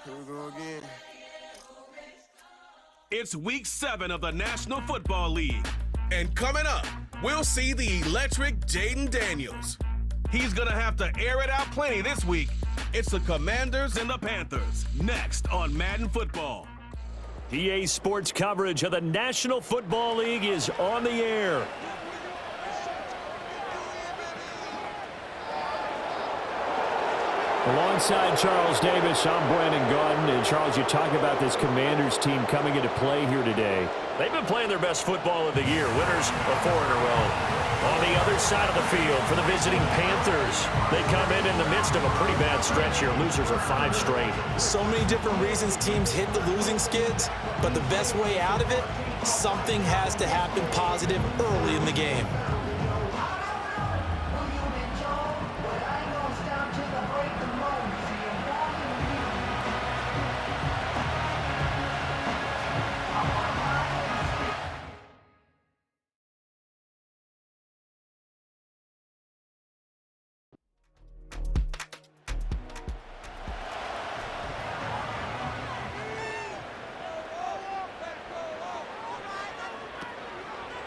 Here we go again. It's week 7 of the National Football League. And coming up, we'll see the electric Jaden Daniels. He's going to have to air it out plenty this week. It's the Commanders and the Panthers, next on Madden Football. EA Sports coverage of the National Football League is on the air. Alongside Charles Davis, I'm Brandon Gaudin. And Charles, you talk about this Commanders team coming into play here today. They've been playing their best football of the year. Winners of 4 in a row. On the other side of the field for the visiting Panthers, they come in the midst of a pretty bad stretch here. Losers are 5 straight. So many different reasons teams hit the losing skids, but the best way out of it, something has to happen positive early in the game.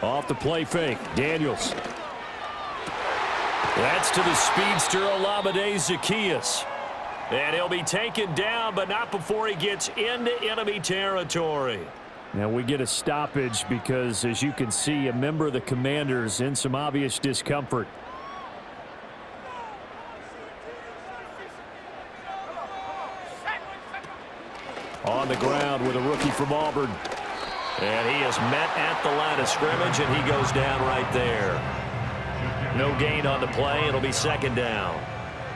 Off the play fake, Daniels. That's to the speedster Olamide Zaccheaus. And he'll be taken down, but not before he gets into enemy territory. Now we get a stoppage because, as you can see, a member of the Commanders in some obvious discomfort. On the ground with a rookie from Auburn. And he is met at the line of scrimmage, and he goes down right there. No gain on the play. It'll be second down.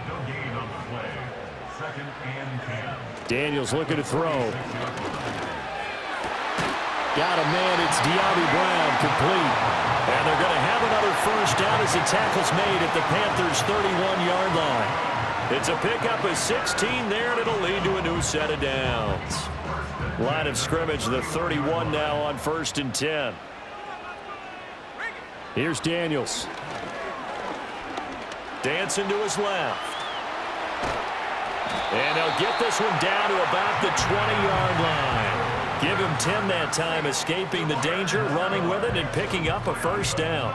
No gain on the play. Second and 10. Daniels looking to throw. Got a man. It's De'Ami Brown, complete. And they're going to have another first down as the tackle's made at the Panthers' 31-yard line. It's a pickup of 16 there, and it'll lead to a new set of downs. Line of scrimmage, the 31 now on 1st and 10. Here's Daniels. Dancing to his left. And they'll get this one down to about the 20-yard line. Give him 10 that time, escaping the danger, running with it, and picking up a first down.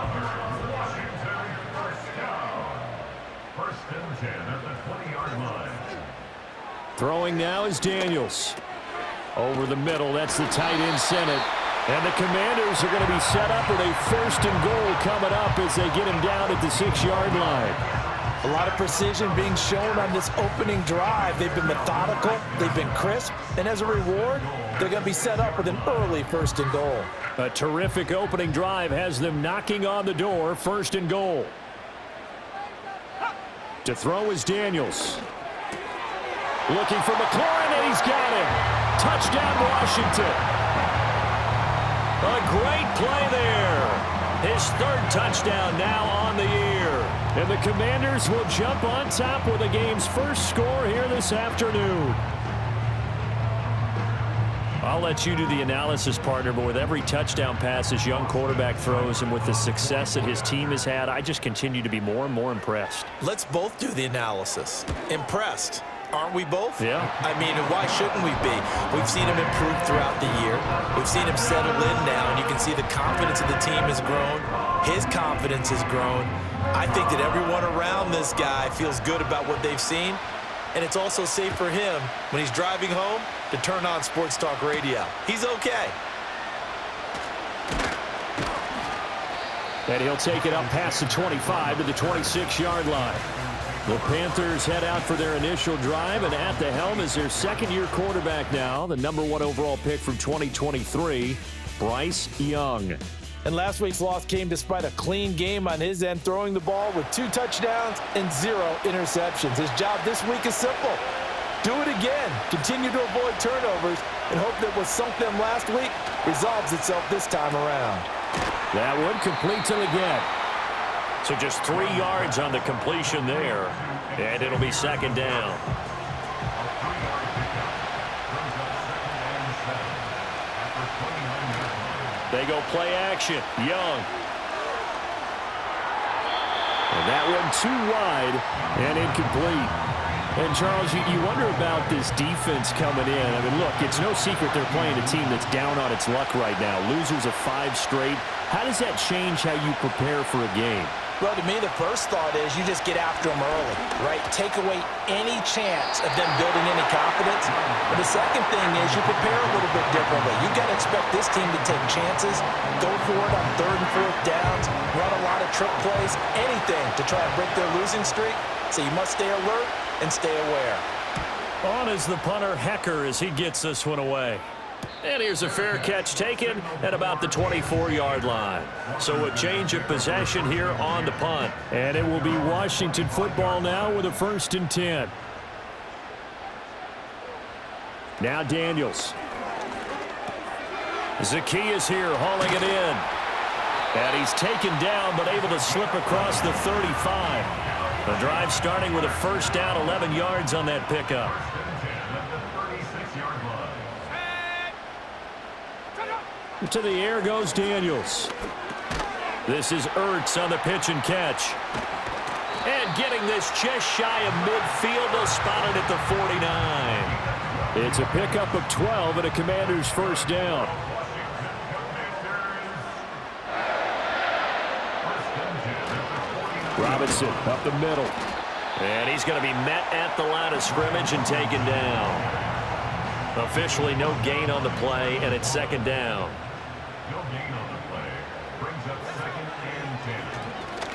First and 10 at the 20-yard line. Throwing now is Daniels. Over the middle, that's the tight end Senate. And the Commanders are going to be set up with a 1st and goal coming up as they get him down at the 6-yard line. A lot of precision being shown on this opening drive. They've been methodical, they've been crisp, and as a reward, they're going to be set up with an early 1st and goal. A terrific opening drive has them knocking on the door, 1st and goal. To throw is Daniels. Looking for McLaurin, and he's got him. Touchdown, Washington. A great play there. His 3rd touchdown now on the year. And the Commanders will jump on top with the game's first score here this afternoon. I'll let you do the analysis, partner, but with every touchdown pass his young quarterback throws and with the success that his team has had, I just continue to be more and more impressed. Let's both do the analysis. Impressed. Aren't we both? Yeah. I mean, why shouldn't we be? We've seen him improve throughout the year. We've seen him settle in now, and you can see the confidence of the team has grown. His confidence has grown. I think that everyone around this guy feels good about what they've seen, and it's also safe for him when he's driving home to turn on Sports Talk Radio. He's okay. And he'll take it up past the 25 to the 26-yard line. The Panthers head out for their initial drive, and at the helm is their second-year quarterback now, the #1 overall pick from 2023, Bryce Young. And last week's loss came despite a clean game on his end, throwing the ball with 2 touchdowns and 0 interceptions. His job this week is simple. Do it again. Continue to avoid turnovers and hope that what sunk them last week resolves itself this time around. That one completes him again. So just 3 yards on the completion there, and it'll be second down. They go play action. Young. And that one too wide and incomplete. And, Charles, you wonder about this defense coming in. I mean, look, it's no secret they're playing a team that's down on its luck right now. Losers of 5 straight. How does that change how you prepare for a game? Well, to me, the first thought is you just get after them early, right? Take away any chance of them building any confidence. But the second thing is you prepare a little bit differently. You got to expect this team to take chances, go for it on 3rd and 4th downs, run a lot of trick plays, anything to try and break their losing streak. So you must stay alert and stay aware. On is the punter, Hecker, as he gets this one away. And here's a fair catch taken at about the 24-yard line. So a change of possession here on the punt. And it will be Washington football now with a 1st and 10. Now Daniels. Zacchaeus here hauling it in. And he's taken down but able to slip across the 35. The drive starting with a 1st down, 11 yards on that pickup. To the air goes Daniels. This is Ertz on the pitch and catch. And getting this just shy of midfield. They'll spot it at the 49. It's a pickup of 12 and a Commander's 1st down. Robinson up the middle. And he's going to be met at the line of scrimmage and taken down. Officially no gain on the play, and it's 2nd down. No gain on the play. Brings up 2nd and 10.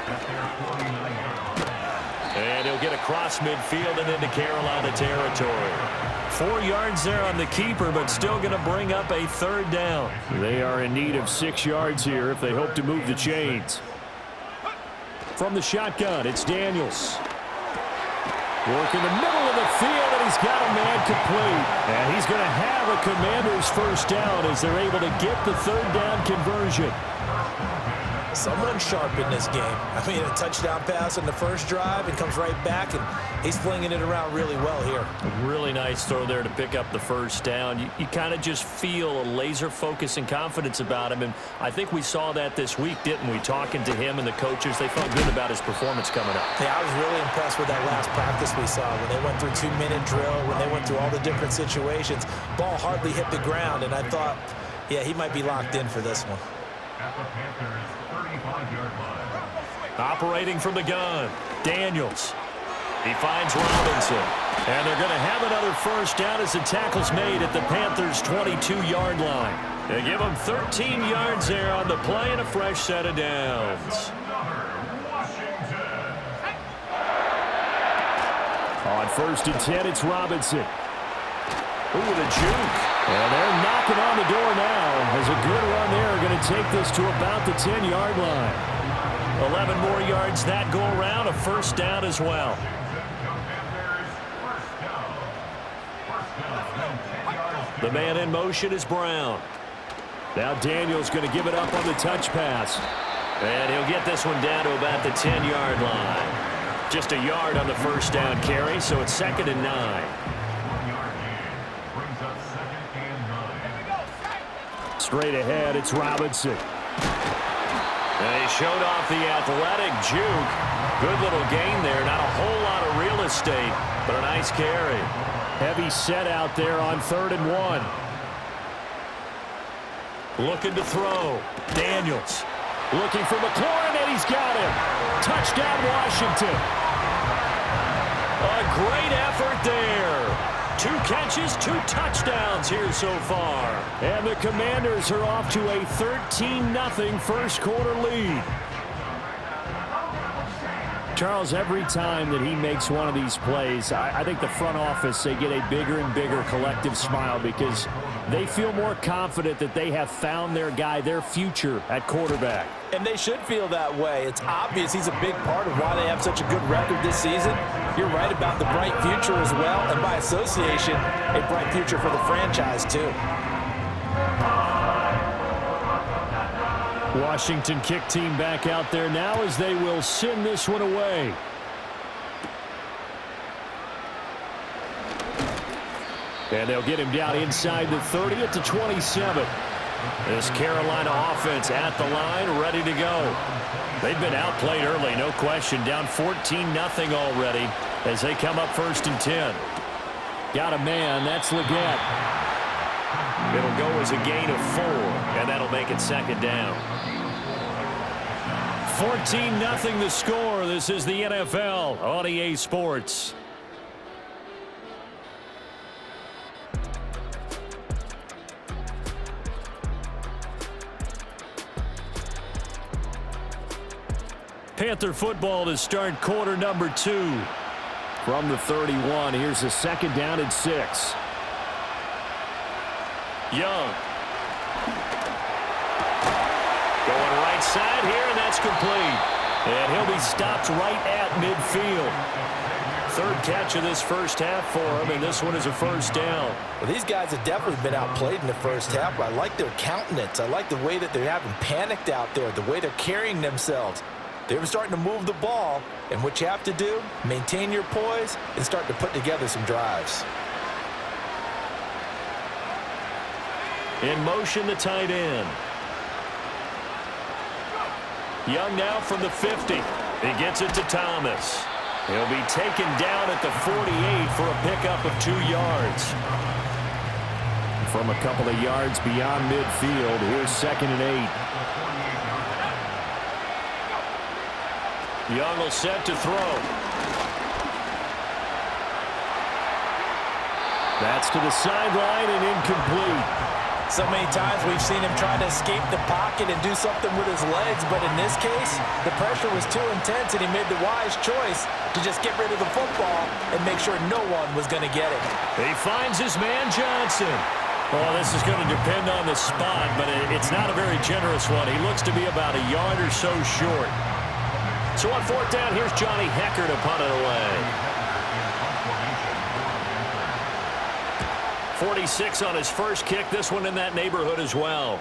At their 49-yard line. And he'll get across midfield and into Carolina territory. 4 yards there on the keeper, but still going to bring up a 3rd down. They are in need of 6 yards here if they hope to move the chains. From the shotgun, it's Daniels. Work in the middle of the field, and he's got a man complete. And he's going to have a Commander's 1st down as they're able to get the 3rd down conversion. Someone sharp in this game. I mean, a touchdown pass on the first drive and comes right back, and he's flinging it around really well here. A really nice throw there to pick up the 1st down. You kind of just feel a laser focus and confidence about him, and I think we saw that this week, didn't we? Talking to him and the coaches, they felt good about his performance coming up. Yeah, I was really impressed with that last practice we saw when they went through 2-minute drill, when they went through all the different situations. Ball hardly hit the ground, and I thought, yeah, he might be locked in for this one. At the Panthers' 35-yard line. Operating from the gun, Daniels. He finds Robinson. And they're going to have another 1st down as the tackle's made at the Panthers' 22-yard line. They give him 13 yards there on the play and a fresh set of downs. On 1st and 10, it's Robinson. Ooh, the juke. And they're knocking on the door now. As a good run there, going to take this to about the 10-yard line. 11 more yards that go around, a 1st down as well. The man in motion is Brown. Now Daniels going to give it up on the touch pass. And he'll get this one down to about the 10-yard line. Just a yard on the 1st down carry, so it's 2nd and 9. Straight ahead, it's Robinson. And he showed off the athletic juke. Good little gain there. Not a whole lot of real estate, but a nice carry. Heavy set out there on 3rd and 1. Looking to throw. Daniels. Looking for McLaurin, and he's got him. Touchdown, Washington. A great effort there. 2 catches, 2 touchdowns here so far. And the Commanders are off to a 13-0 first quarter lead. Charles, every time that he makes one of these plays, I think the front office, they get a bigger and bigger collective smile because they feel more confident that they have found their guy, their future at quarterback. And they should feel that way. It's obvious he's a big part of why they have such a good record this season. You're right about the bright future as well, and by association, a bright future for the franchise too. Washington kick team back out there now as they will send this one away. And they'll get him down inside the 30 at the 27. This Carolina offense at the line, ready to go. They've been outplayed early, no question. Down 14-0 already. as they come up 1st and 10. Got a man. That's Leggett. It'll go as a gain of 4, and that'll make it 2nd down. 14-0 the score. This is the NFL on EA Sports. Panther football to start quarter number 2. From the 31, here's a 2nd down and 6. Young. Going right side here, and that's complete. And he'll be stopped right at midfield. 3rd catch of this first half for him, and this one is a 1st down. Well, these guys have definitely been outplayed in the first half, but I like their countenance. I like the way that they're having panicked out there, the way they're carrying themselves. They're starting to move the ball, and what you have to do, maintain your poise and start to put together some drives. In motion, the tight end. Young now from the 50. He gets it to Thomas. He'll be taken down at the 48 for a pickup of 2 yards. From a couple of yards beyond midfield, here's 2nd and 8. Young will set to throw. That's to the sideline and incomplete. So many times we've seen him try to escape the pocket and do something with his legs, but in this case, the pressure was too intense and he made the wise choice to just get rid of the football and make sure no one was going to get it. He finds his man Johnson. Oh, this is going to depend on the spot, but it's not a very generous one. He looks to be about a yard or so short. So on 4th down, here's Johnny Hecker to punt it away. 46 on his first kick. This one in that neighborhood as well.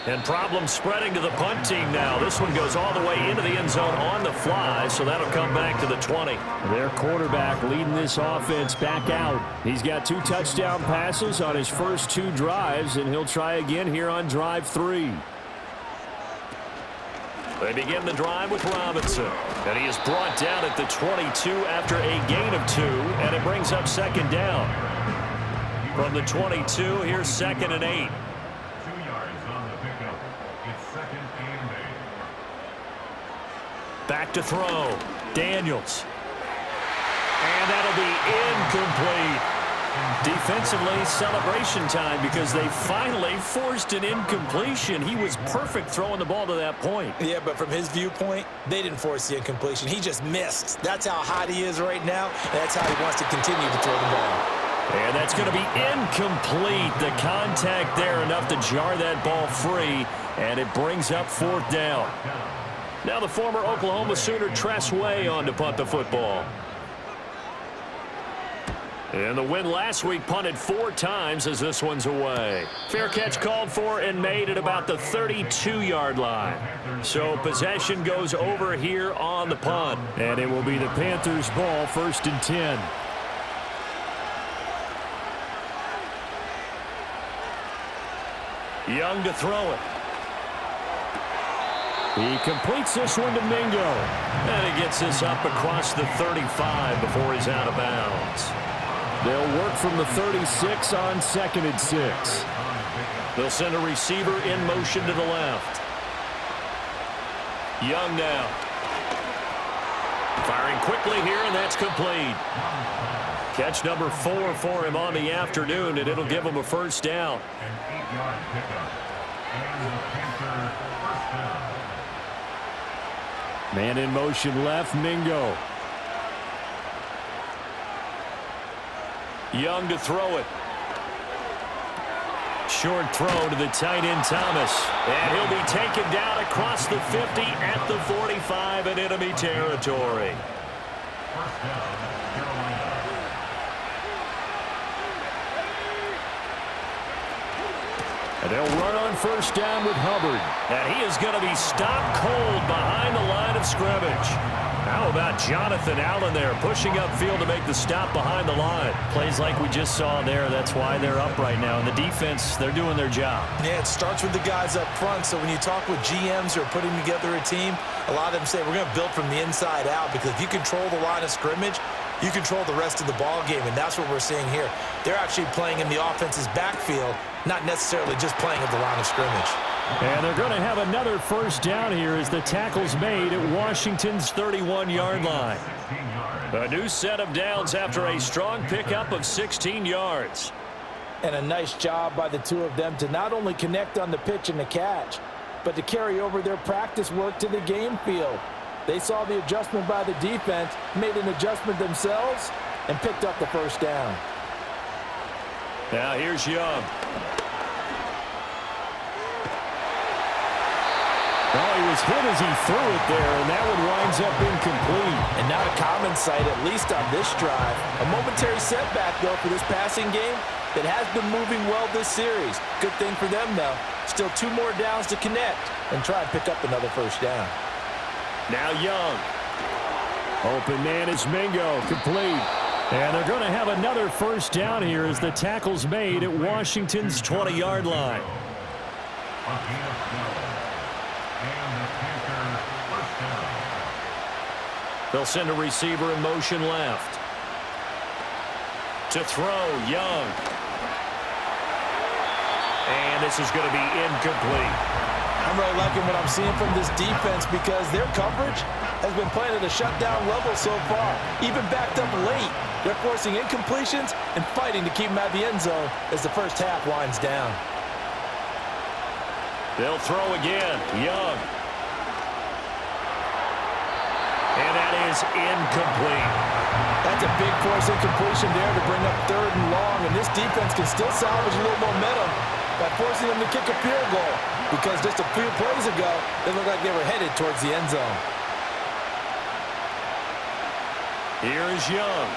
And problems spreading to the punt team now. This one goes all the way into the end zone on the fly, so that'll come back to the 20. Their quarterback leading this offense back out. He's got 2 touchdown passes on his first 2 drives, and he'll try again here on drive 3. They begin the drive with Robinson, and he is brought down at the 22 after a gain of 2, and it brings up 2nd down. From the 22, here's 2nd and 8. 2 yards on the pickup. It's 2nd and 8. Back to throw. Daniels. And that'll be incomplete. Defensively, celebration time because they finally forced an incompletion. He was perfect throwing the ball to that point. Yeah, but from his viewpoint, they didn't force the incompletion. He just missed. That's how hot he is right now. That's how he wants to continue to throw the ball. And that's going to be incomplete. The contact there enough to jar that ball free, and it brings up 4th down. Now the former Oklahoma Sooner Tress Way on to punt the football. And the win last week punted 4 times as this one's away. Fair catch called for and made at about the 32-yard line. So possession goes over here on the punt. And it will be the Panthers' ball, 1st and 10. Young to throw it. He completes this one to Mingo. And he gets this up across the 35 before he's out of bounds. They'll work from the 36 on 2nd and 6. They'll send a receiver in motion to the left. Young now. Firing quickly here, and that's complete. Catch number 4 for him on the afternoon, and it'll give him a 1st down. An 8-yard pickup. And the Panther 1st down. Man in motion left, Mingo. Young to throw it. Short throw to the tight end, Thomas. And he'll be taken down across the 50 at the 45 in enemy territory. 1st down, Carolina. And they'll run on 1st down with Hubbard. And he is going to be stopped cold behind the line of scrimmage. How about Jonathan Allen there pushing upfield to make the stop behind the line? Plays like we just saw there. That's why they're up right now. And the defense, they're doing their job. Yeah, it starts with the guys up front. So when you talk with GMs who are putting together a team, a lot of them say we're going to build from the inside out because if you control the line of scrimmage, you control the rest of the ball game, and that's what we're seeing here. They're actually playing in the offense's backfield, not necessarily just playing at the line of scrimmage. And they're going to have another first down here as the tackle's made at Washington's 31-yard line. A new set of downs after a strong pickup of 16 yards. And a nice job by the two of them to not only connect on the pitch and the catch, but to carry over their practice work to the game field. They saw the adjustment by the defense, made an adjustment themselves, and picked up the first down. Now here's Young. Oh, he was hit as he threw it there, and that one winds up incomplete. And not a common sight, at least on this drive. A momentary setback, though, for this passing game that has been moving well this series. Good thing for them, though. Still 2 more downs to connect and try and pick up another first down. Now Young. Open man is Mingo, complete. And they're going to have another first down here as the tackle's made at Washington's 20-yard line. A gain of 12. And the Panthers first down. They'll send a receiver in motion left. To throw, Young. And this is going to be incomplete. I'm really liking what I'm seeing from this defense because their coverage has been playing at a shutdown level so far. Even backed up late, they're forcing incompletions and fighting to keep them out of the end zone as the first half winds down. They'll throw again, Young. And that is incomplete. That's a big force incompletion there to bring up 3rd and long, and this defense can still salvage a little momentum by forcing them to kick a field goal because just a few plays ago, they looked like they were headed towards the end zone. Here is Young.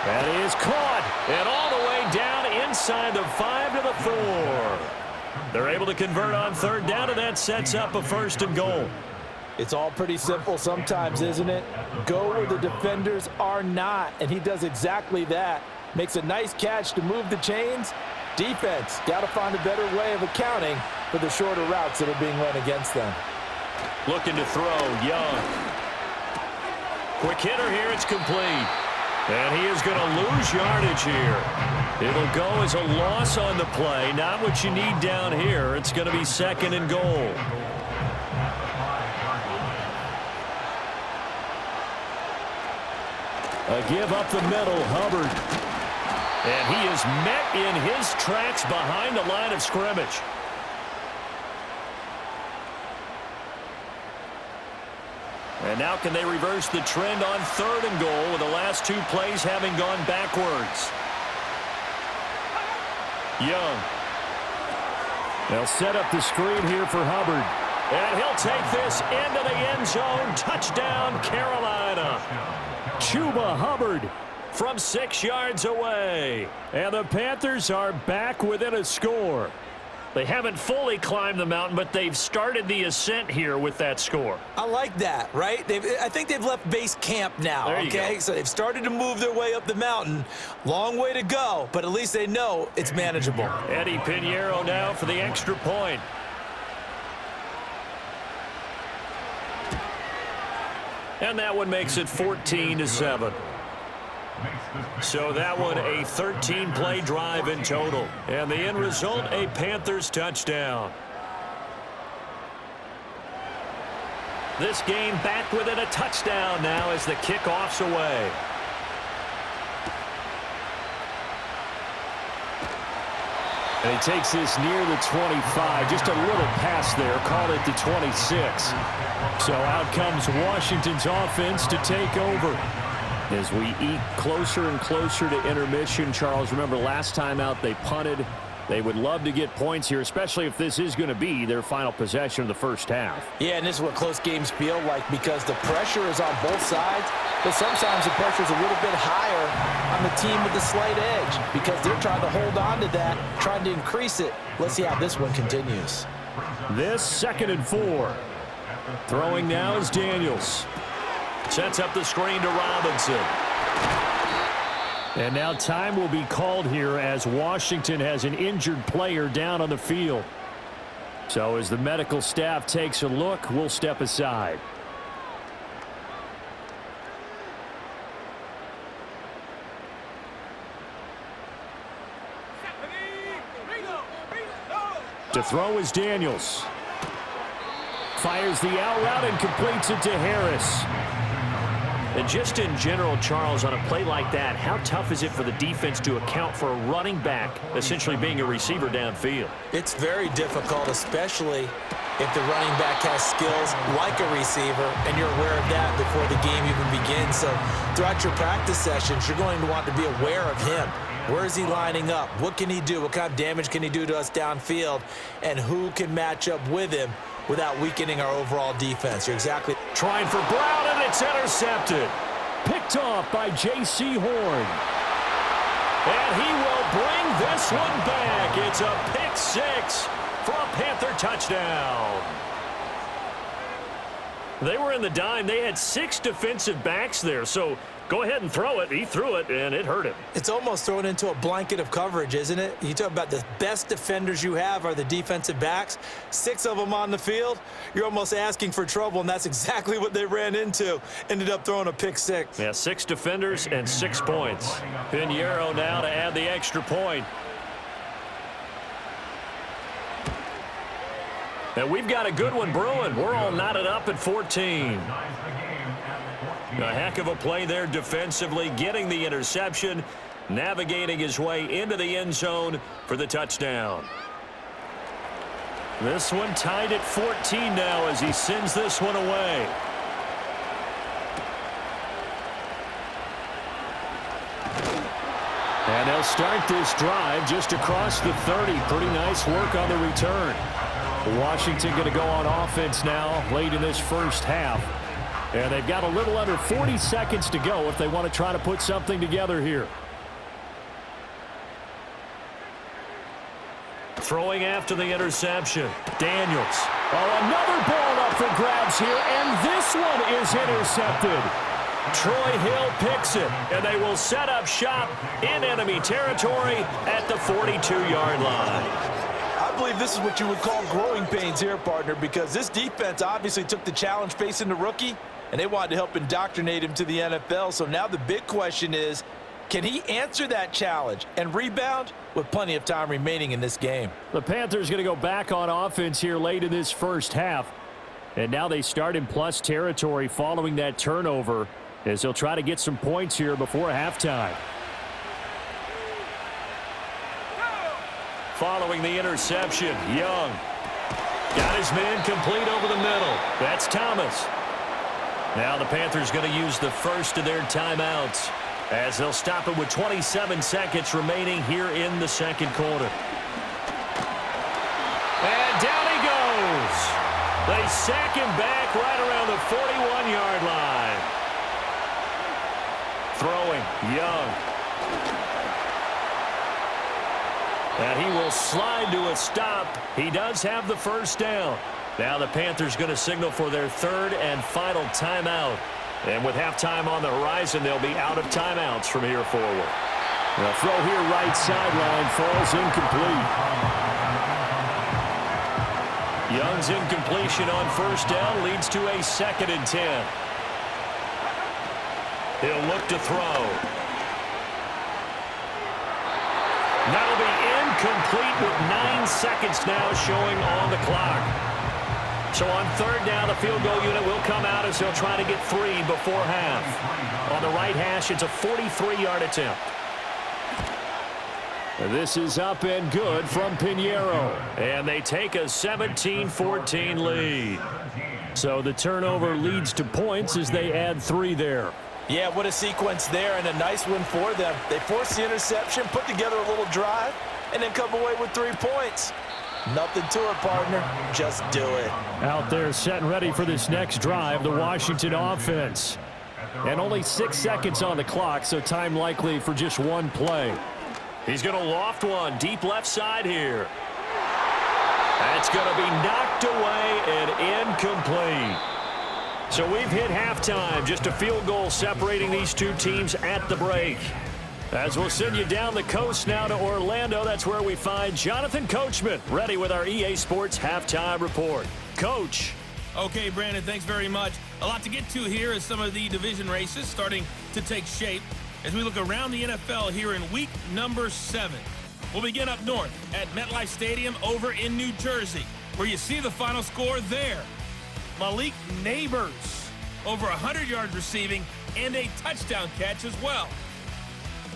That is caught, and all the way down inside the 5 to the 4. They're able to convert on 3rd down, and that sets up a 1st and goal. It's all pretty simple sometimes, isn't it? Go where the defenders are not, and he does exactly that. Makes a nice catch to move the chains. Defense, got to find a better way of accounting for the shorter routes that are being run against them. Looking to throw, Young. Quick hitter here, it's complete. And he is going to lose yardage here. It'll go as a loss on the play. Not what you need down here. It's going to be 2nd and goal. A give up the middle, Hubbard. And he is met in his tracks behind the line of scrimmage. And now can they reverse the trend on 3rd and goal with the last 2 plays having gone backwards? Young. They'll set up the screen here for Hubbard. And he'll take this into the end zone. Touchdown, Carolina. Chuba Hubbard from 6 yards away. And the Panthers are back within a score. They haven't fully climbed the mountain, but they've started the ascent here with that score. I like that, right? I think they've left base camp now, okay? So they've started to move their way up the mountain. Long way to go, but at least they know it's manageable. Eddie Pinheiro now for the extra point. And that one makes it 14-7. So that one a 13-play drive in total. And the end result, a Panthers touchdown. This game back within a touchdown now as the kickoff's away. And he takes this near the 25. Just a little pass there. Call it the 26. So out comes Washington's offense to take over. As we eat closer and closer to intermission, Charles, remember last time out they punted. They would love to get points here, especially if this is going to be their final possession of the first half. Yeah, and this is what close games feel like because the pressure is on both sides, but sometimes the pressure is a little bit higher on the team with the slight edge because they're trying to hold on to that, trying to increase it. Let's see how this one continues. This 2nd and 4. Throwing now is Daniels. Sets up the screen to Robinson. And now time will be called here as Washington has an injured player down on the field. So as the medical staff takes a look, we'll step aside. To throw is Daniels. Fires the out route and completes it to Harris. And just in general, Charles, on a play like that, how tough is it for the defense to account for a running back essentially being a receiver downfield? It's very difficult, especially if the running back has skills like a receiver, and you're aware of that before the game even begins. So throughout your practice sessions, you're going to want to be aware of him. Where is he lining up? What can he do? What kind of damage can he do to us downfield? And who can match up with him without weakening our overall defense? You're exactly trying for Brown, and it's intercepted. Picked off by J.C. Horn. And he will bring this one back. It's a pick six for a Panther touchdown. They were in the dime. They had 6 defensive backs there, so go ahead and throw it. He threw it, and it hurt him. It's almost thrown into a blanket of coverage, isn't it? You talk about the best defenders you have are the defensive backs. 6 of them on the field. You're almost asking for trouble, and that's exactly what they ran into. Ended up throwing a pick six. Yeah, 6 defenders and 6 points. Pinheiro now to add the extra point. And we've got a good one brewing. We're all knotted up at 14. A heck of a play there defensively, getting the interception, navigating his way into the end zone for the touchdown. This one tied at 14 now as he sends this one away. And they'll start this drive just across the 30. Pretty nice work on the return. Washington going to go on offense now late in this first half. And they've got a little under 40 seconds to go if they want to try to put something together here. Throwing after the interception. Daniels. Oh, another ball up for grabs here, and this one is intercepted. Troy Hill picks it, and they will set up shop in enemy territory at the 42-yard line. I believe this is what you would call growing pains here, partner, because this defense obviously took the challenge facing the rookie, and they wanted to help indoctrinate him to the NFL. So now the big question is, can he answer that challenge and rebound with plenty of time remaining in this game? The Panthers going to go back on offense here late in this first half. And now they start in plus territory following that turnover as they'll try to get some points here before halftime. Following the interception, Young got his man complete over the middle. That's Thomas. Now the Panthers going to use the first of their timeouts as they'll stop it with 27 seconds remaining here in the second quarter. And down he goes. They sack him back right around the 41-yard line. Throwing, Young. And he will slide to a stop. He does have the first down. Now the Panthers going to signal for their third and final timeout. And with halftime on the horizon, they'll be out of timeouts from here forward. The throw here right sideline falls incomplete. Young's incompletion on first down leads to a 2nd and 10. He'll look to throw. That'll be incomplete with 9 seconds now showing on the clock. So on third down, the field goal unit will come out as they'll try to get 3 before half. On the right hash, it's a 43-yard attempt. This is up and good from Pinheiro. And they take a 17-14 lead. So the turnover leads to points as they add 3 there. Yeah, what a sequence there, and a nice one for them. They forced the interception, put together a little drive, and then come away with 3 points. Nothing to it, partner. Just do it. Out there set and ready for this next drive, the Washington offense. And only 6 seconds on the clock, so time likely for just 1 play. He's going to loft one deep left side here. That's going to be knocked away and incomplete. So we've hit halftime, just a field goal separating these two teams at the break. As we'll send you down the coast now to Orlando, that's where we find Jonathan Coachman, ready with our EA Sports Halftime Report. Coach. Okay, Brandon, thanks very much. A lot to get to here as some of the division races starting to take shape as we look around the NFL here in week number 7. We'll begin up north at MetLife Stadium over in New Jersey, where you see the final score there. Malik Neighbors, over 100 yards receiving and a touchdown catch as well.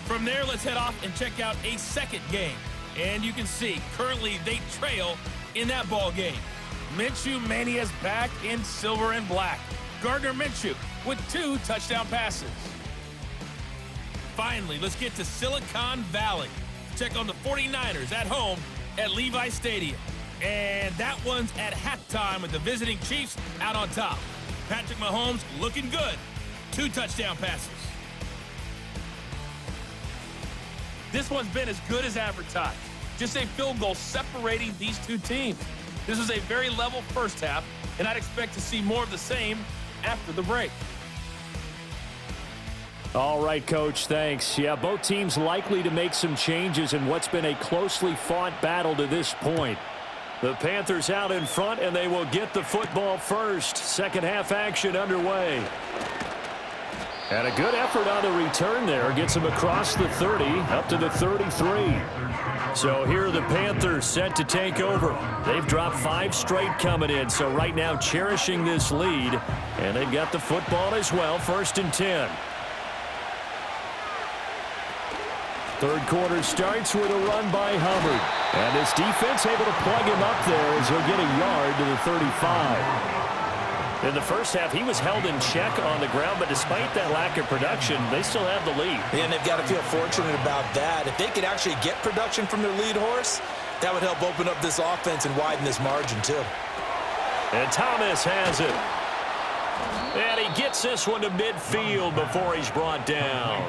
From there, let's head off and check out a second game. And you can see, currently they trail in that ball game. Minshew Mania's back in silver and black. Gardner Minshew with 2 touchdown passes. Finally, let's get to Silicon Valley. Check on the 49ers at home at Levi Stadium. And that one's at halftime with the visiting Chiefs out on top. Patrick Mahomes looking good. 2 touchdown passes. This one's been as good as advertised. Just a field goal separating these two teams. This was a very level first half, and I'd expect to see more of the same after the break. All right, Coach, thanks. Yeah, both teams likely to make some changes in what's been a closely fought battle to this point. The Panthers out in front, and they will get the football first. Second half action underway. And a good effort on the return there. Gets him across the 30, up to the 33. So here are the Panthers set to take over. They've dropped 5 straight coming in, so right now cherishing this lead. And they've got the football as well, 1st and 10. Third quarter starts with a run by Hubbard. And this defense able to plug him up there as he'll get a yard to the 35. In the first half, he was held in check on the ground, but despite that lack of production, they still have the lead. Yeah, and they've got to feel fortunate about that. If they could actually get production from their lead horse, that would help open up this offense and widen this margin too. And Thomas has it. And he gets this one to midfield before he's brought down.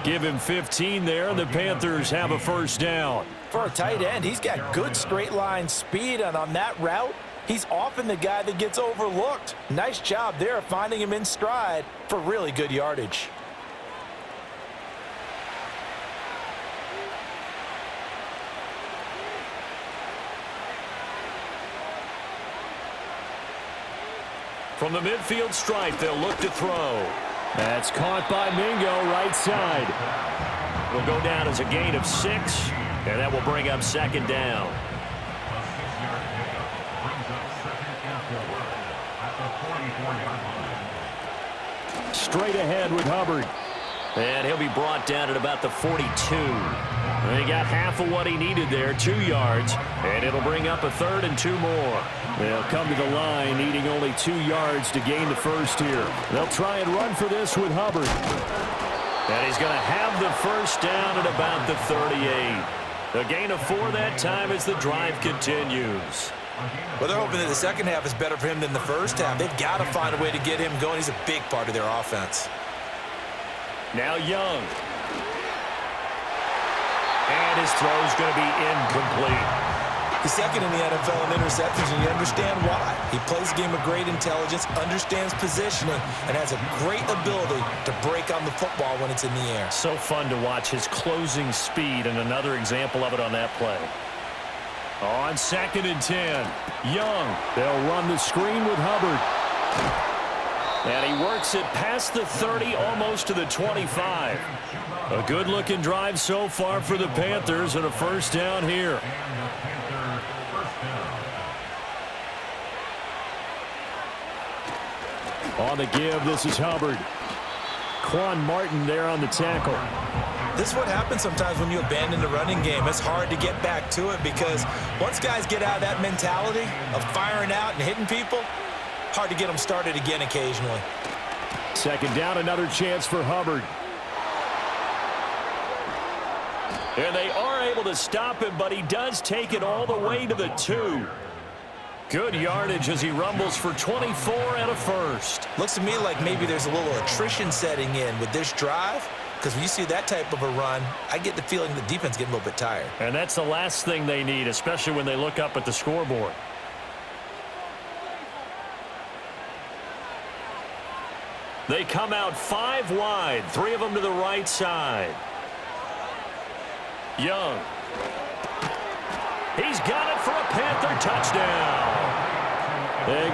Give him 15 there, and the Panthers have a first down. For a tight end, he's got good straight line speed, and on that route, he's often the guy that gets overlooked. Nice job there finding him in stride for really good yardage. From the midfield stripe, they'll look to throw. That's caught by Mingo, right side. Will go down as a gain of 6, and that will bring up second down. Straight ahead with Hubbard. And he'll be brought down at about the 42. And he got half of what he needed there, 2 yards, and it'll bring up a 3rd and 2 more. They'll come to the line needing only 2 yards to gain the first here. They'll try and run for this with Hubbard. And he's going to have the first down at about the 38. A gain of 4 that time as the drive continues. Well, they're hoping that the second half is better for him than the first half. They've got to find a way to get him going. He's a big part of their offense. Now Young. And his throw's going to be incomplete. He's second in the NFL in interceptions, and you understand why. He plays a game of great intelligence, understands positioning, and has a great ability to break on the football when it's in the air. So fun to watch his closing speed, and another example of it on that play. On 2nd and 10, Young. They'll run the screen with Hubbard. And he works it past the 30, almost to the 25. A good-looking drive so far for the Panthers, and a first down here. On the give, this is Hubbard. Quan Martin there on the tackle. This is what happens sometimes when you abandon the running game. It's hard to get back to it because once guys get out of that mentality of firing out and hitting people, hard to get them started again occasionally. Second down, another chance for Hubbard. And they are able to stop him, but he does take it all the way to the 2. Good yardage as he rumbles for 24 and a first. Looks to me like maybe there's a little attrition setting in with this drive, because when you see that type of a run, I get the feeling the defense getting a little bit tired. And that's the last thing they need, especially when they look up at the scoreboard. They come out 5 wide, 3 of them to the right side. Young. He's got it for a Panther touchdown.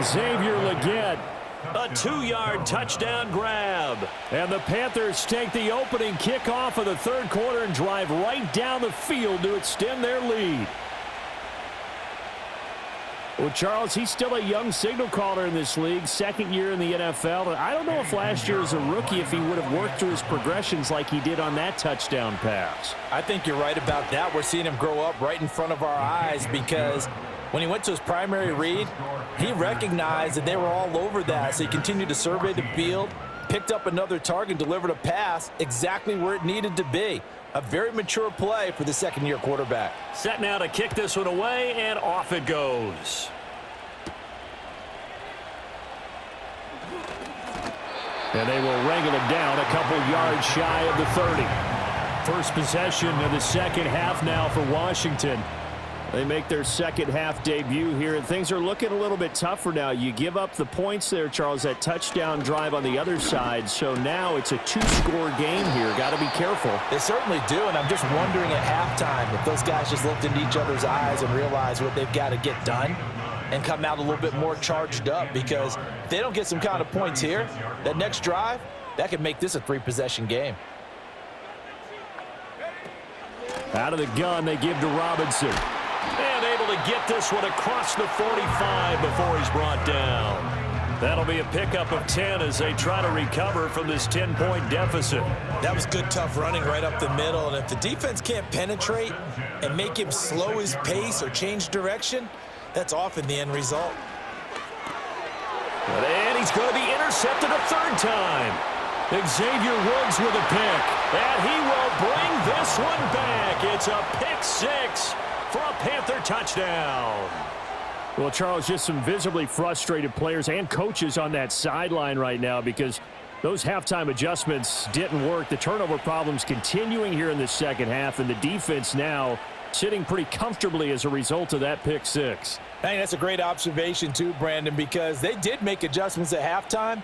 Xavier Legette A 2-yard touchdown grab. And the Panthers take the opening kickoff of the third quarter and drive right down the field to extend their lead. Well, Charles, he's still a young signal caller in this league, second year in the NFL. And I don't know if last year as a rookie, if he would have worked through his progressions like he did on that touchdown pass. I think you're right about that. We're seeing him grow up right in front of our eyes because when he went to his primary read, he recognized that they were all over that. So he continued to survey the field, picked up another target, delivered a pass exactly where it needed to be. A very mature play for the second-year quarterback. Set now to kick this one away, and off it goes. And they will wrangle him down a couple yards shy of the 30. First possession of the second half now for Washington. They make their second half debut here, and things are looking a little bit tougher now. You give up the points there, Charles, that touchdown drive on the other side. So now it's a 2-score game here. Got to be careful. They certainly do, and I'm just wondering at halftime if those guys just looked into each other's eyes and realized what they've got to get done and come out a little bit more charged up, because if they don't get some kind of points here, that next drive, that could make this a 3-possession game. Out of the gun, they give to Robinson. And able to get this one across the 45 before he's brought down. That'll be a pickup of 10 as they try to recover from this 10-point deficit. That was good, tough running right up the middle. And if the defense can't penetrate and make him slow his pace or change direction, that's often the end result. And he's going to be intercepted a third time. Xavier Woods with a pick. And he will bring this one back. It's a pick 6 for a Panther touchdown. Well, Charles, just some visibly frustrated players and coaches on that sideline right now because those halftime adjustments didn't work. The turnover problems continuing here in the second half, and the defense now sitting pretty comfortably as a result of that pick 6. I think that's a great observation too, Brandon, because they did make adjustments at halftime.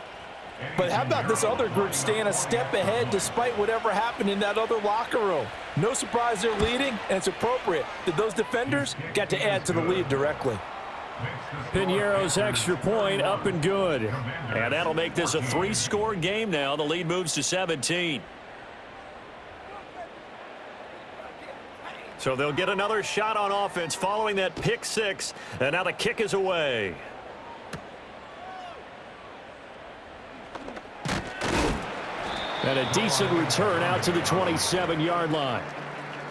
But how about this other group staying a step ahead despite whatever happened in that other locker room? No surprise they're leading, and it's appropriate that those defenders got to add to the lead directly. Piñeiro's extra point up and good. And that'll make this a 3-score game now. The lead moves to 17. So they'll get another shot on offense following that pick 6. And now the kick is away. And a decent return out to the 27-yard line.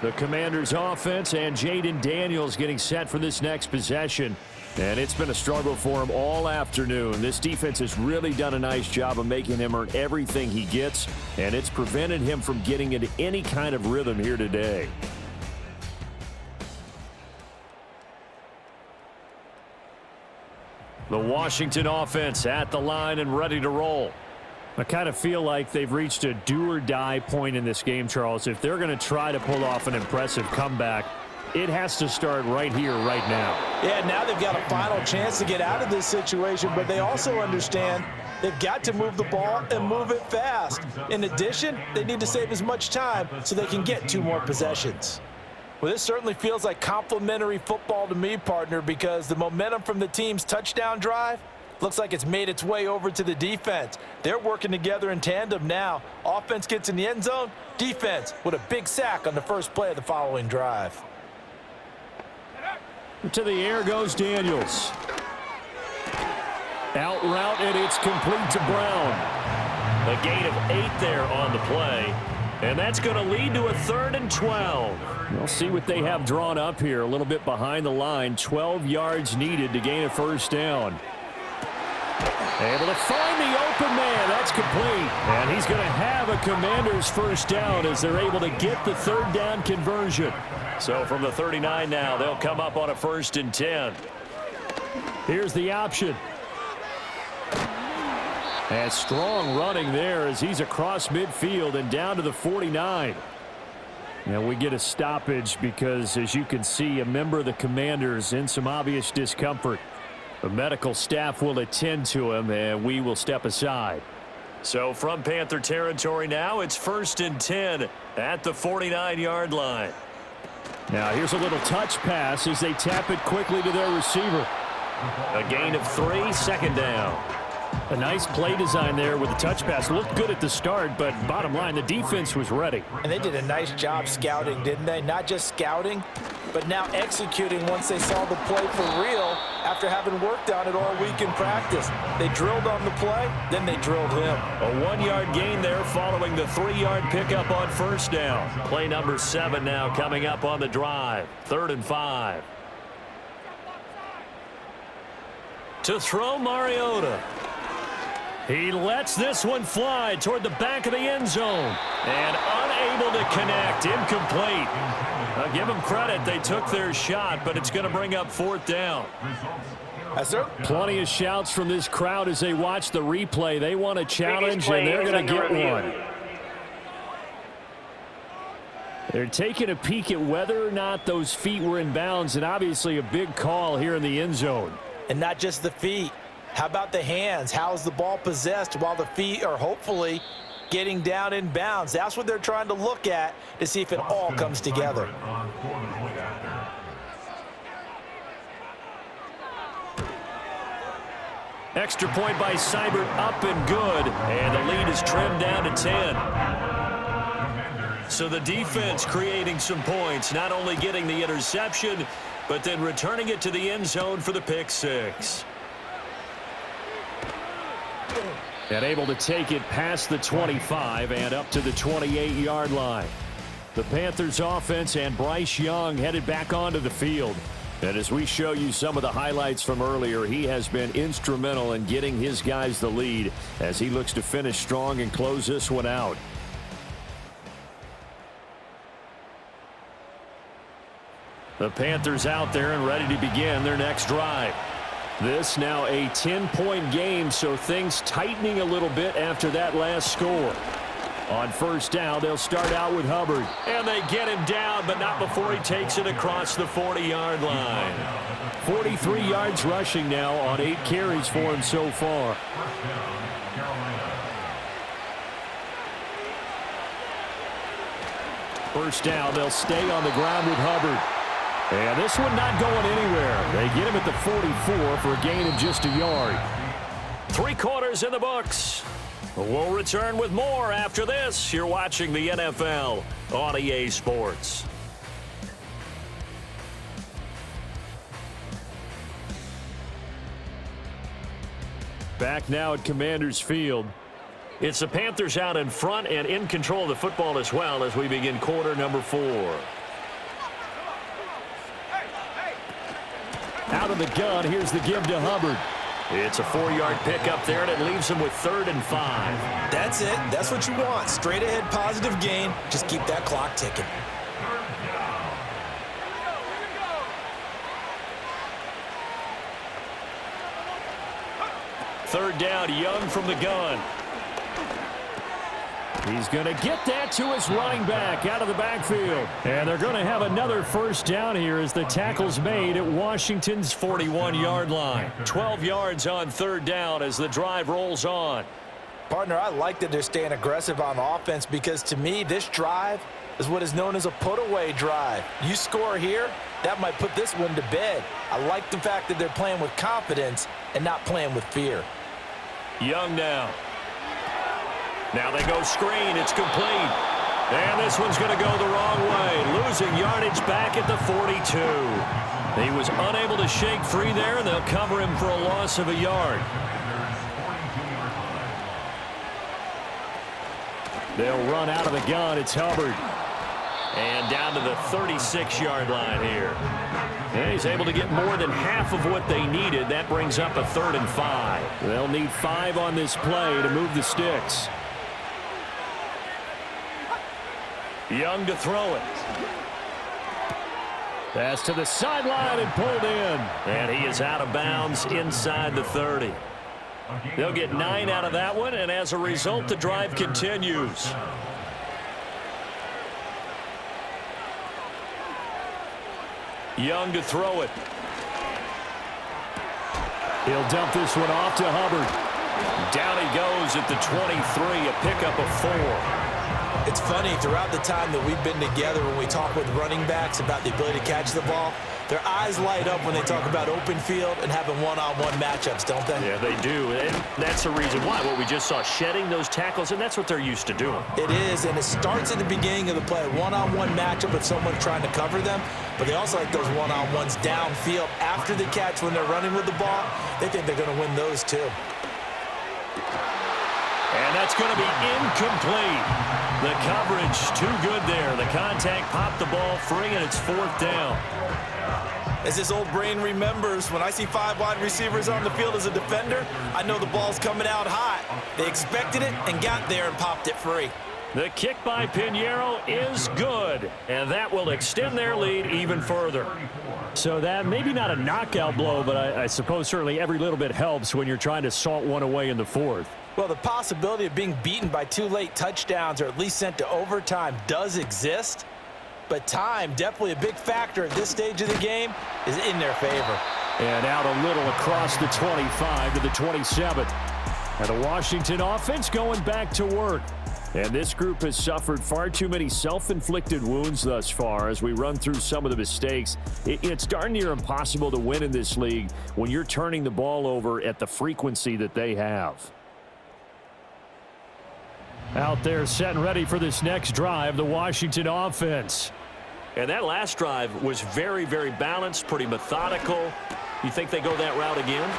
The Commanders' offense and Jaden Daniels getting set for this next possession. And it's been a struggle for him all afternoon. This defense has really done a nice job of making him earn everything he gets, and it's prevented him from getting into any kind of rhythm here today. The Washington offense at the line and ready to roll. I kind of feel like they've reached a do-or-die point in this game, Charles. If they're going to try to pull off an impressive comeback, it has to start right here, right now. Yeah, now they've got a final chance to get out of this situation, but they also understand they've got to move the ball and move it fast. In addition, they need to save as much time so they can get 2 more possessions. Well, this certainly feels like complimentary football to me, partner, because the momentum from the team's touchdown drive looks like it's made its way over to the defense. They're working together in tandem now. Offense gets in the end zone. Defense with a big sack on the first play of the following drive. To the air goes Daniels. Out route, and it's complete to Brown. A gain of 8 there on the play. And that's going to lead to a 3rd and 12. We'll see what they have drawn up here. A little bit behind the line. 12 yards needed to gain a first down. Able to find the open man. That's complete. And he's going to have a Commanders first down as they're able to get the 3rd down conversion. So from the 39 now, they'll come up on a 1st and 10. Here's the option. And strong running there as he's across midfield and down to the 49. And we get a stoppage because, as you can see, a member of the Commanders in some obvious discomfort. The medical staff will attend to him, and we will step aside. So from Panther territory now, it's 1st and 10 at the 49-yard line. Now here's a little touch pass as they tap it quickly to their receiver. A gain of 3, 2nd down. A nice play design there with the touch pass. Looked good at the start, but bottom line, the defense was ready. And they did a nice job scouting, didn't they? Not just scouting, but now executing once they saw the play for real after having worked on it all week in practice. They drilled on the play, then they drilled him. A 1-yard gain there following the 3-yard pickup on first down. Play number 7 now coming up on the drive. 3rd and 5. To throw, Mariota. He lets this one fly toward the back of the end zone. And unable to connect. Incomplete. I'll give them credit. They took their shot, but it's going to bring up 4th down. Yes, sir. Plenty of shouts from this crowd as they watch the replay. They want a challenge, and they're going to get one. They're taking a peek at whether or not those feet were in bounds, and obviously a big call here in the end zone. And not just the feet. How about the hands? How's the ball possessed while the feet are hopefully getting down in bounds? That's what they're trying to look at to see if it all comes together. Extra point by Seibert, up and good. And the lead is trimmed down to 10. So the defense creating some points, not only getting the interception, but then returning it to the end zone for the pick 6. And able to take it past the 25 and up to the 28-yard line. The Panthers offense and Bryce Young headed back onto the field. And as we show you some of the highlights from earlier, he has been instrumental in getting his guys the lead as he looks to finish strong and close this one out. The Panthers out there and ready to begin their next drive. This now a 10-point game, so things tightening a little bit after that last score. On first down, they'll start out with Hubbard. And they get him down, but not before he takes it across the 40-yard line. 43 yards rushing now on 8 carries for him so far. First down, they'll stay on the ground with Hubbard. And this one not going anywhere. They get him at the 44 for a gain of just a yard. 3 quarters in the books. We'll return with more after this. You're watching the NFL on EA Sports. Back now at Commanders Field. It's the Panthers out in front and in control of the football as well as we begin quarter number 4. Out of the gun, here's the give to Hubbard. It's a 4-yard pickup there, and it leaves them with 3rd and 5. That's it. That's what you want. Straight ahead, positive gain. Just keep that clock ticking. Third down, Young from the gun. He's going to get that to his running back out of the backfield. And they're going to have another first down here as the tackle's made at Washington's 41-yard line. 12 yards on third down as the drive rolls on. Partner, I like that they're staying aggressive on offense because to me, this drive is what is known as a put-away drive. You score here, that might put this one to bed. I like the fact that they're playing with confidence and not playing with fear. Young now. Now they go screen. It's complete. And this one's going to go the wrong way. Losing yardage back at the 42. He was unable to shake free there, and they'll cover him for a loss of a yard. They'll run out of the gun. It's Hubbard. And down to the 36-yard line here. And he's able to get more than half of what they needed. That brings up a 3rd and 5. They'll need 5 on this play to move the sticks. Young to throw it. Pass to the sideline and pulled in. And he is out of bounds inside the 30. They'll get 9 out of that one, and as a result, the drive continues. Young to throw it. He'll dump this one off to Hubbard. Down he goes at the 23, a pickup of 4. It's funny, throughout the time that we've been together when we talk with running backs about the ability to catch the ball, Their eyes light up when they talk about open field and having one-on-one matchups, don't they? Yeah, they do. And that's the reason why. What we just saw, shedding those tackles, and that's what they're used to doing. It is, and it starts at the beginning of the play. One-on-one matchup with someone trying to cover them, but they also like those one-on-ones downfield after the catch when they're running with the ball. They think they're going to win those too. And that's going to be incomplete. The coverage too good there. The contact popped the ball free, and it's 4th down. As this old brain remembers, when I see 5 wide receivers on the field as a defender, I know the ball's coming out hot. They expected it and got there and popped it free. The kick by Pinheiro is good, and that will extend their lead even further. So that maybe not a knockout blow, but I suppose certainly every little bit helps when you're trying to salt one away in the 4th. Well, the possibility of being beaten by 2 late touchdowns or at least sent to overtime does exist, but time, definitely a big factor at this stage of the game, is in their favor. And out a little across the 25 to the 27. And the Washington offense going back to work. And this group has suffered far too many self-inflicted wounds thus far as we run through some of the mistakes. It's darn near impossible to win in this league when you're turning the ball over at the frequency that they have. Out there set and ready for this next drive, the Washington offense. And that last drive was very, very balanced, pretty methodical. You think they go that route again?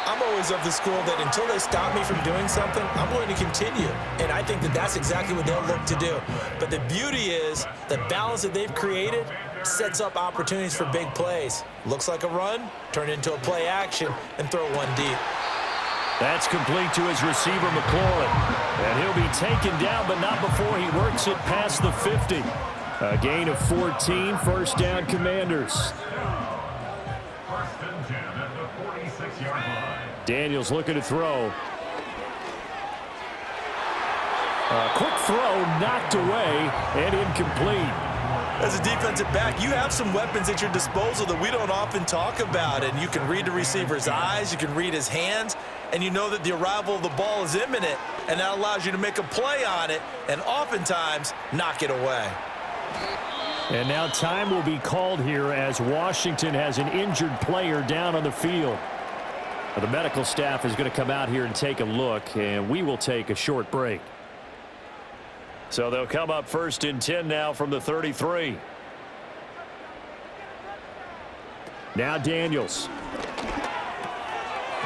I'm always of the school that until they stop me from doing something, I'm going to continue. And I think that that's exactly what they'll look to do. But the beauty is the balance that they've created sets up opportunities for big plays. Looks like a run, turn it into a play action, and throw one deep. That's complete to his receiver, McLaurin. And he'll be taken down, but not before he works it past the 50. A gain of 14, 1st down, Commanders. 1st and 10 at the 46-yard line. Daniels looking to throw. A quick throw knocked away and incomplete. As a defensive back, you have some weapons at your disposal that we don't often talk about, and you can read the receiver's eyes, you can read his hands, and you know that the arrival of the ball is imminent, and that allows you to make a play on it and oftentimes knock it away. And now time will be called here as Washington has an injured player down on the field. The medical staff is going to come out here and take a look, and we will take a short break. So they'll come up 1st and 10 now from the 33. Now Daniels.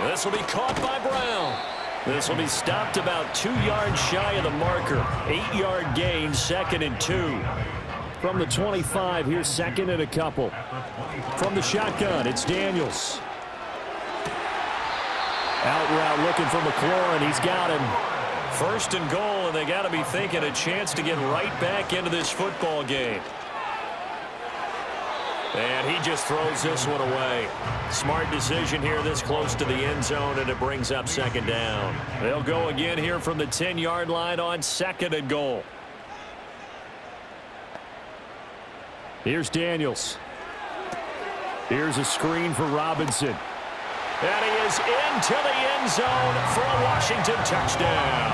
This will be caught by Brown. This will be stopped about 2 yards shy of the marker. 8-yard gain, 2nd and 2. From the 25, here's 2nd and a couple. From the shotgun, it's Daniels. Out route looking for McLaurin. He's got him. 1st and goal, and they got to be thinking a chance to get right back into this football game. And he just throws this one away. Smart decision here this close to the end zone, and it brings up 2nd down. They'll go again here from the 10-yard line on 2nd and goal. Here's Daniels. Here's a screen for Robinson. And he is into the end zone for a Washington touchdown.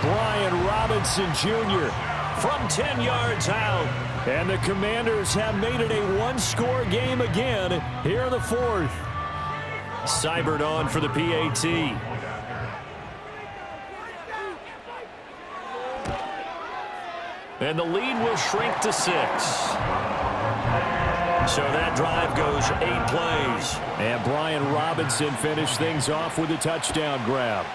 Brian Robinson Jr. from 10 yards out. And the Commanders have made it a one-score game again here in the 4th. Seibert on for the PAT. And the lead will shrink to 6. So that drive goes 8 plays. And Brian Robinson finished things off with a touchdown grab.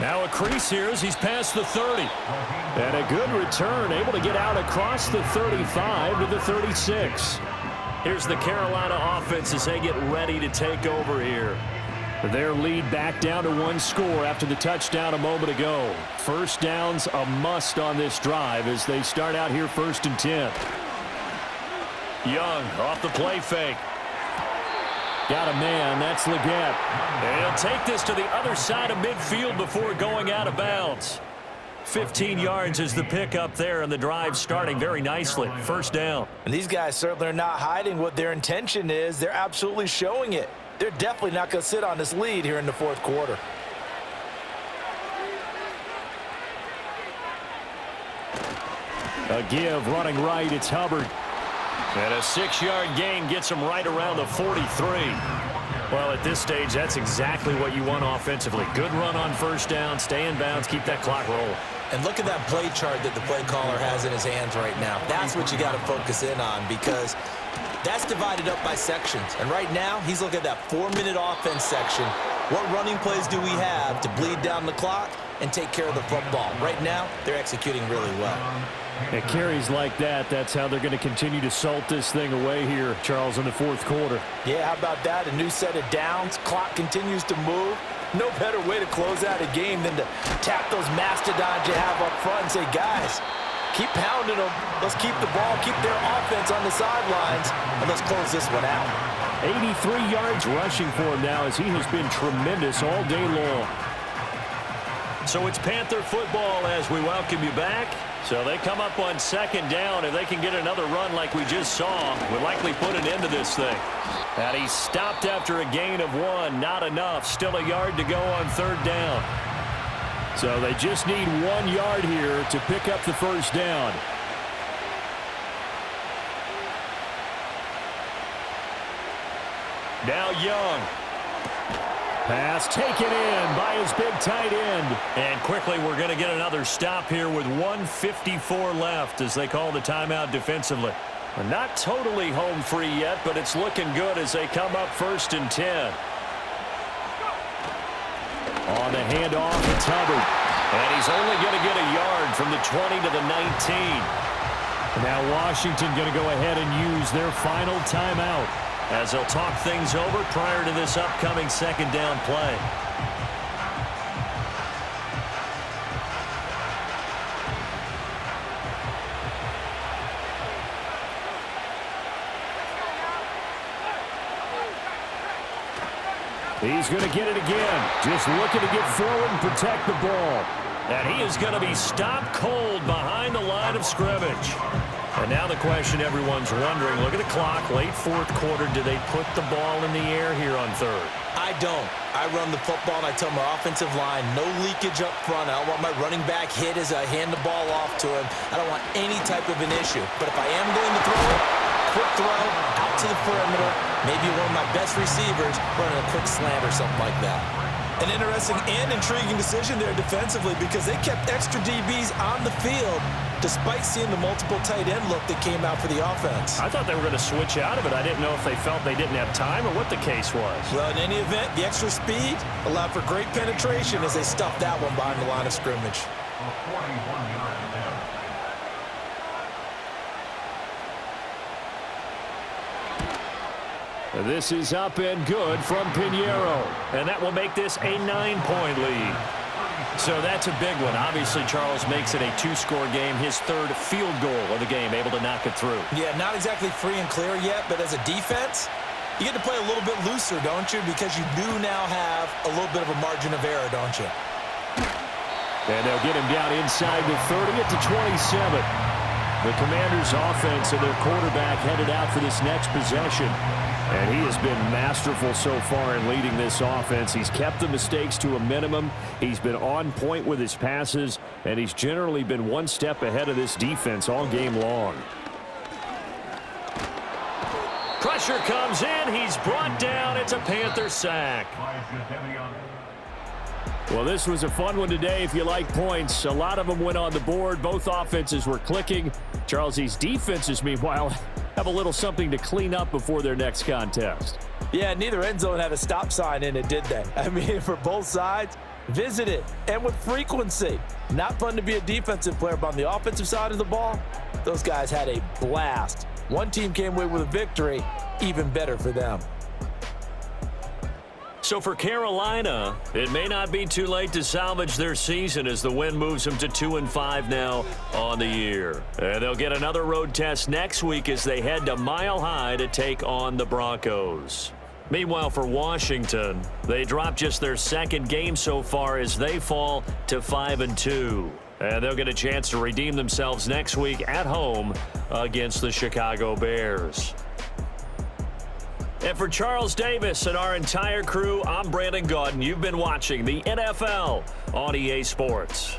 Now a crease here as he's past the 30. And a good return, able to get out across the 35 to the 36. Here's the Carolina offense as they get ready to take over here. Their lead back down to 1 score after the touchdown a moment ago. 1st down's a must on this drive as they start out here 1st and 10. Young off the play fake. Got a man, that's Leggett. And he'll take this to the other side of midfield before going out of bounds. 15 yards is the pickup there, and the drive starting very nicely. 1st down. And these guys certainly are not hiding what their intention is. They're absolutely showing it. They're definitely not going to sit on this lead here in the 4th quarter. A give running right. It's Hubbard. And a 6-yard gain gets him right around the 43. Well, at this stage, that's exactly what you want offensively. Good run on first down, stay in bounds, keep that clock rolling. And look at that play chart that the play caller has in his hands right now. That's what you got to focus in on, because that's divided up by sections. And right now, he's looking at that 4-minute offense section. What running plays do we have to bleed down the clock and take care of the football? Right now, they're executing really well. It carries like that. That's how they're going to continue to salt this thing away here, Charles, in the fourth quarter. Yeah, how about that? A new set of downs. Clock continues to move. No better way to close out a game than to tap those mastodons you have up front and say, guys, keep pounding them. Let's keep the ball, keep their offense on the sidelines, and let's close this one out. 83 yards rushing for him now, as he has been tremendous all day long. So it's Panther football as we welcome you back. So they come up on second down. If they can get another run like we just saw, we'll likely put an end to this thing. And he stopped after a gain of 1. Not enough. Still a yard to go on third down. So they just need 1 yard here to pick up the first down. Now Young. Pass taken in by his big tight end. And quickly we're going to get another stop here with 1:54 left as they call the timeout defensively. We're not totally home free yet, but it's looking good as they come up 1st and 10. On the handoff, it's Hubbard. And he's only going to get a yard from the 20 to the 19. Now Washington going to go ahead and use their final timeout as they'll talk things over prior to this upcoming second down play. He's going to get it again. Just looking to get forward and protect the ball. And he is going to be stopped cold behind the line of scrimmage. And now the question everyone's wondering, look at the clock, late fourth quarter, do they put the ball in the air here on third? I don't. I run the football and I tell my offensive line, no leakage up front. I don't want my running back hit as I hand the ball off to him. I don't want any type of an issue. But if I am going to throw it, quick throw, out to the perimeter, maybe one of my best receivers running a quick slant or something like that. An interesting and intriguing decision there defensively, because they kept extra DBs on the field despite seeing the multiple tight end look that came out for the offense. I thought they were going to switch out of it. I didn't know if they felt they didn't have time or what the case was. Well, in any event, the extra speed allowed for great penetration as they stuffed that one behind the line of scrimmage. A 41-yard attempt. This is up and good from Pinheiro. And that will make this a 9-point lead. So that's a big one. Obviously, Charles makes it a 2-score game. His third field goal of the game, able to knock it through. Yeah, not exactly free and clear yet, but as a defense, you get to play a little bit looser, don't you? Because you do now have a little bit of a margin of error, don't you? And they'll get him down inside the 30 at the 27. The Commanders' offense and their quarterback headed out for this next possession. And he has been masterful so far in leading this offense. He's kept the mistakes to a minimum. He's been on point with his passes, and he's generally been one step ahead of this defense all game long. Pressure comes in. He's brought down. It's a Panther sack. Well, this was a fun one today if you like points. A lot of them went on the board. Both offenses were clicking. Charles, these defenses, meanwhile, have a little something to clean up before their next contest. Yeah, neither end zone had a stop sign in it, did they? I mean, for both sides, visit it, and with frequency. Not fun to be a defensive player, but on the offensive side of the ball, those guys had a blast. One team came away with a victory, even better for them. So for Carolina, it may not be too late to salvage their season as the win moves them to 2-5 now on the year. And they'll get another road test next week as they head to Mile High to take on the Broncos. Meanwhile, for Washington, they dropped just their second game so far as they fall to 5-2. And they'll get a chance to redeem themselves next week at home against the Chicago Bears. And for Charles Davis and our entire crew, I'm Brandon Gaudin. You've been watching the NFL on EA Sports.